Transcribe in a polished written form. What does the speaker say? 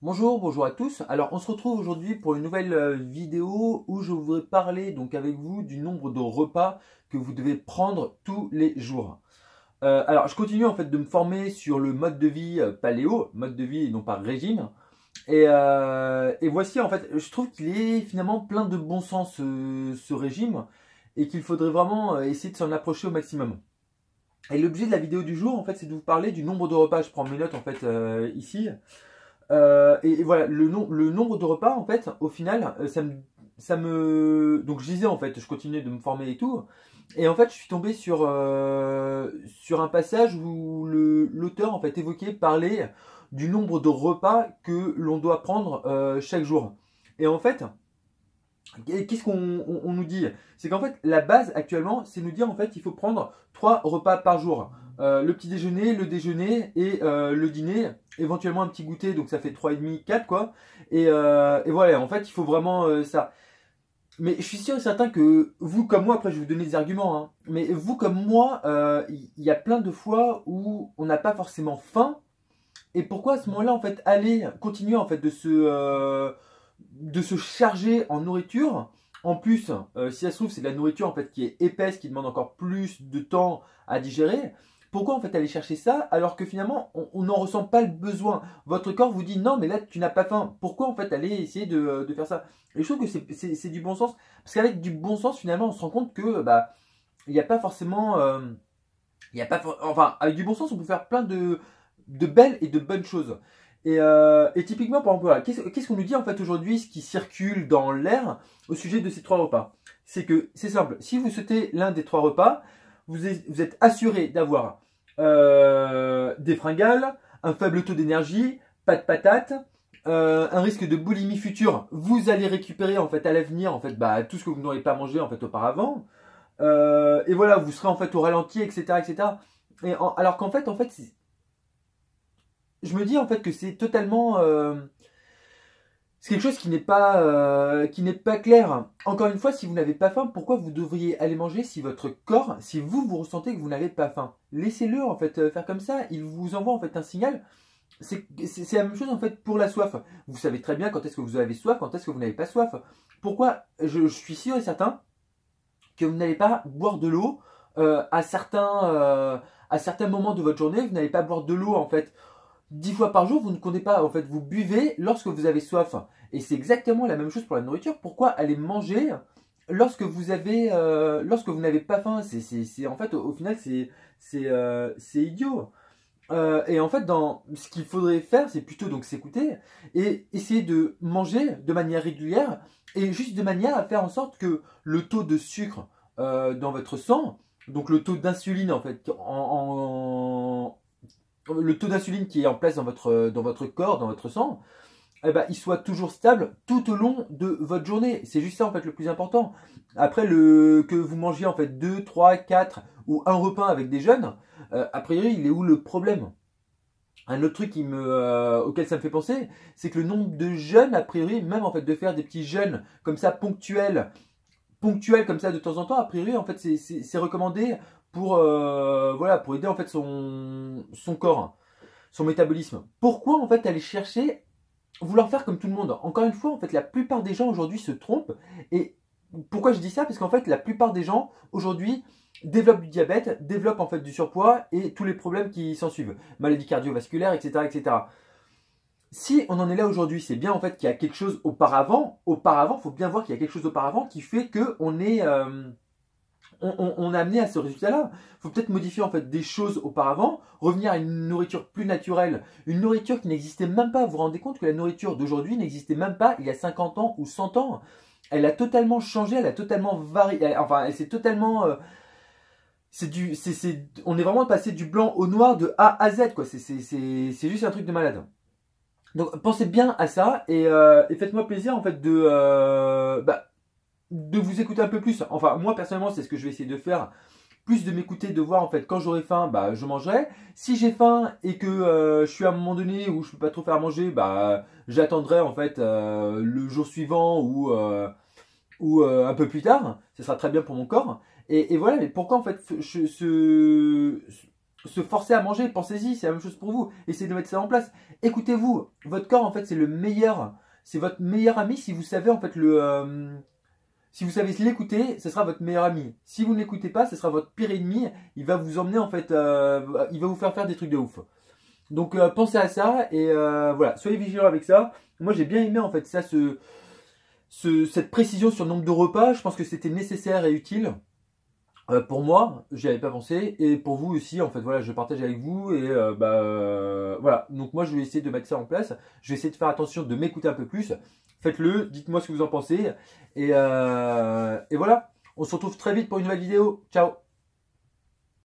Bonjour à tous. Alors on se retrouve aujourd'hui pour une nouvelle vidéo où je voudrais parler donc avec vous du nombre de repas que vous devez prendre tous les jours. Alors je continue en fait de me former sur le mode de vie paléo, mode de vie et non pas régime. Et voici en fait, je trouve qu'il est finalement plein de bon sens ce régime et qu'il faudrait vraiment essayer de s'en approcher au maximum. Et l'objet de la vidéo du jour en fait c'est de vous parler du nombre de repas. Je prends mes notes en fait ici. Et voilà, le nombre de repas, en fait, au final, donc je disais, en fait, je continuais de me former et tout. Et en fait, je suis tombé sur un passage où l'auteur, en fait, parlait du nombre de repas que l'on doit prendre chaque jour. Et en fait, qu'est-ce qu'on nous dit? C'est qu'en fait, la base actuellement, c'est nous dire en fait, il faut prendre 3 repas par jour. Le petit déjeuner, le déjeuner et le dîner, éventuellement un petit goûter, donc ça fait 3,5, 4 quoi. Et voilà, en fait, il faut vraiment ça. Mais je suis sûr et certain que vous comme moi, après je vais vous donner des arguments, hein, mais vous comme moi, il y a plein de fois où on n'a pas forcément faim. Et pourquoi à ce moment-là, en fait, aller continuer en fait de se charger en nourriture. En plus, si ça se trouve, c'est de la nourriture en fait qui est épaisse, qui demande encore plus de temps à digérer. Pourquoi en fait aller chercher ça alors que finalement on n'en ressent pas le besoin? Votre corps vous dit non, mais là tu n'as pas faim. Pourquoi en fait aller essayer de faire ça? Et je trouve que c'est du bon sens. Parce qu'avec du bon sens, finalement, on se rend compte que bah il n'y a pas forcément. Il y a pas, enfin, avec du bon sens, on peut faire plein de belles et de bonnes choses. Et typiquement, par exemple, voilà, qu'est-ce qu'on nous dit en fait aujourd'hui, ce qui circule dans l'air au sujet de ces 3 repas? C'est que c'est simple, si vous sautez l'un des 3 repas, vous êtes assuré d'avoir des fringales, un faible taux d'énergie, pas de patates, un risque de boulimie future. Vous allez récupérer en fait à l'avenir en fait bah, tout ce que vous n'aurez pas mangé en fait auparavant. Et voilà, vous serez en fait au ralenti, etc., etc. Alors qu'en fait, je me dis en fait que c'est totalement, c'est quelque chose qui n'est pas clair. Encore une fois, si vous n'avez pas faim, pourquoi vous devriez aller manger si votre corps, si vous ressentez que vous n'avez pas faim? Laissez-le en fait faire comme ça. Il vous envoie en fait un signal. C'est la même chose en fait pour la soif. Vous savez très bien quand est-ce que vous avez soif, quand est-ce que vous n'avez pas soif. Pourquoi je suis sûr et certain que vous n'allez pas boire de l'eau à certains moments de votre journée. Vous n'allez pas boire de l'eau en fait 10 fois par jour. Vous ne comptez pas en fait, vous buvez lorsque vous avez soif. Et c'est exactement la même chose pour la nourriture. Pourquoi aller manger lorsque vous n'avez pas faim? En fait au final c'est idiot. Et en fait, ce qu'il faudrait faire, c'est plutôt donc s'écouter et essayer de manger de manière régulière et juste de manière à faire en sorte que le taux de sucre dans votre sang, donc le taux d'insuline en fait, le taux d'insuline qui est en place dans votre corps, dans votre sang, eh ben, il soit toujours stable tout au long de votre journée. C'est juste ça en fait le plus important. Après que vous mangiez en fait 2, 3, 4 ou un repas avec des jeunes, a priori il est où le problème? Un autre truc auquel ça me fait penser, c'est que le nombre de jeûnes, a priori, même en fait de faire des petits jeûnes comme ça ponctuels comme ça de temps en temps, a priori en fait c'est recommandé pour voilà pour aider en fait son corps, son métabolisme. Pourquoi en fait aller chercher vouloir faire comme tout le monde? Encore une fois, en fait, la plupart des gens aujourd'hui se trompent. Et pourquoi je dis ça? Parce qu'en fait, la plupart des gens aujourd'hui développent du diabète, développent en fait du surpoids et tous les problèmes qui s'en suivent, maladies cardiovasculaires, etc., etc. Si on en est là aujourd'hui, c'est bien en fait qu'il y a quelque chose auparavant. Auparavant, il faut bien voir qu'il y a quelque chose auparavant qui fait que on a amené à ce résultat-là. Il faut peut-être modifier en fait des choses auparavant, revenir à une nourriture plus naturelle, une nourriture qui n'existait même pas. Vous vous rendez compte que la nourriture d'aujourd'hui n'existait même pas il y a 50 ans ou 100 ans? Elle a totalement changé, elle a totalement varié, enfin, elle s'est totalement, on est vraiment passé du blanc au noir de A à Z, quoi. C'est juste un truc de malade. Donc pensez bien à ça et faites-moi plaisir en fait de vous écouter un peu plus. Enfin, moi personnellement, c'est ce que je vais essayer de faire. Plus de m'écouter, de voir en fait quand j'aurai faim, bah je mangerai. Si j'ai faim et que je suis à un moment donné où je peux pas trop faire à manger, bah j'attendrai en fait le jour suivant ou un peu plus tard. Ce sera très bien pour mon corps. Et voilà. Mais pourquoi en fait se forcer à manger. Pensez-y, c'est la même chose pour vous. Essayez de mettre ça en place. Écoutez-vous. Votre corps, en fait, c'est le meilleur. C'est votre meilleur ami si vous savez, en fait, si vous savez l'écouter, ce sera votre meilleur ami. Si vous ne l'écoutez pas, ce sera votre pire ennemi. Il va vous emmener, en fait, il va vous faire des trucs de ouf. Donc, pensez à ça et voilà, soyez vigilants avec ça. Moi, j'ai bien aimé, en fait, ça, cette précision sur le nombre de repas. Je pense que c'était nécessaire et utile. Pour moi, j'y avais pas pensé, et pour vous aussi, en fait, voilà, je partage avec vous, et voilà. Donc moi, je vais essayer de mettre ça en place. Je vais essayer de faire attention, de m'écouter un peu plus. Faites-le, dites-moi ce que vous en pensez, et voilà. On se retrouve très vite pour une nouvelle vidéo. Ciao!